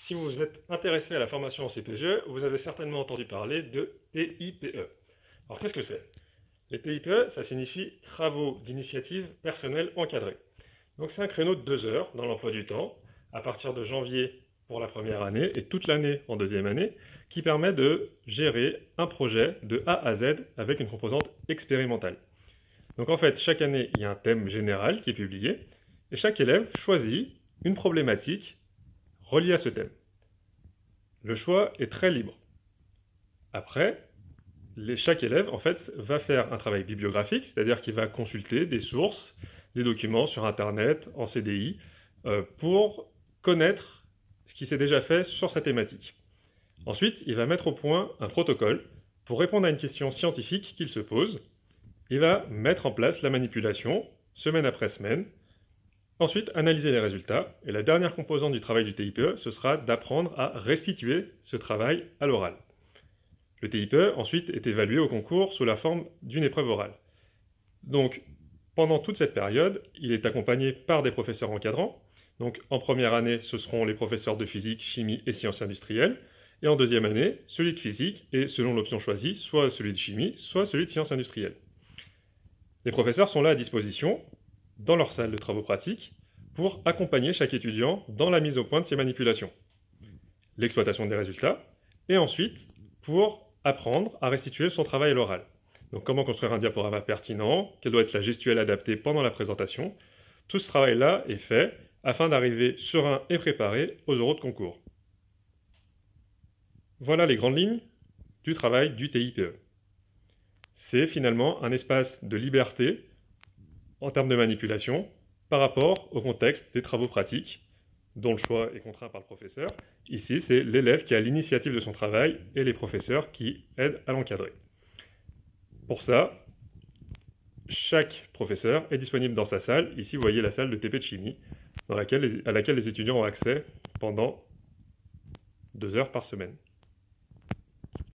Si vous êtes intéressé à la formation en CPGE, vous avez certainement entendu parler de TIPE. Alors qu'est-ce que c'est? Les TIPE, ça signifie Travaux d'initiative personnelle encadrés. Donc c'est un créneau de 2 heures dans l'emploi du temps, à partir de janvier pour la première année et toute l'année en deuxième année, qui permet de gérer un projet de A à Z avec une composante expérimentale. Donc en fait, chaque année, il y a un thème général qui est publié, et chaque élève choisit une problématique reliée à ce thème. Le choix est très libre. Après, chaque élève en fait, va faire un travail bibliographique, c'est-à-dire qu'il va consulter des sources, des documents sur Internet, en CDI, pour connaître ce qui s'est déjà fait sur sa thématique. Ensuite, il va mettre au point un protocole pour répondre à une question scientifique qu'il se pose. Il va mettre en place la manipulation, semaine après semaine. Ensuite, analyser les résultats. Et la dernière composante du travail du TIPE, ce sera d'apprendre à restituer ce travail à l'oral. Le TIPE, ensuite, est évalué au concours sous la forme d'une épreuve orale. Donc, pendant toute cette période, il est accompagné par des professeurs encadrants. Donc, en première année, ce seront les professeurs de physique, chimie et sciences industrielles. Et en deuxième année, celui de physique et, selon l'option choisie, soit celui de chimie, soit celui de sciences industrielles. Les professeurs sont là à disposition, dans leur salle de travaux pratiques, pour accompagner chaque étudiant dans la mise au point de ces manipulations, l'exploitation des résultats, et ensuite pour apprendre à restituer son travail à l'oral. Donc comment construire un diaporama pertinent, quelle doit être la gestuelle adaptée pendant la présentation. Tout ce travail-là est fait afin d'arriver serein et préparé aux oraux de concours. Voilà les grandes lignes du travail du TIPE. C'est finalement un espace de liberté en termes de manipulation par rapport au contexte des travaux pratiques dont le choix est contraint par le professeur. Ici, c'est l'élève qui a l'initiative de son travail et les professeurs qui aident à l'encadrer. Pour ça, chaque professeur est disponible dans sa salle. Ici, vous voyez la salle de TP de chimie à laquelle les étudiants ont accès pendant 2 heures par semaine.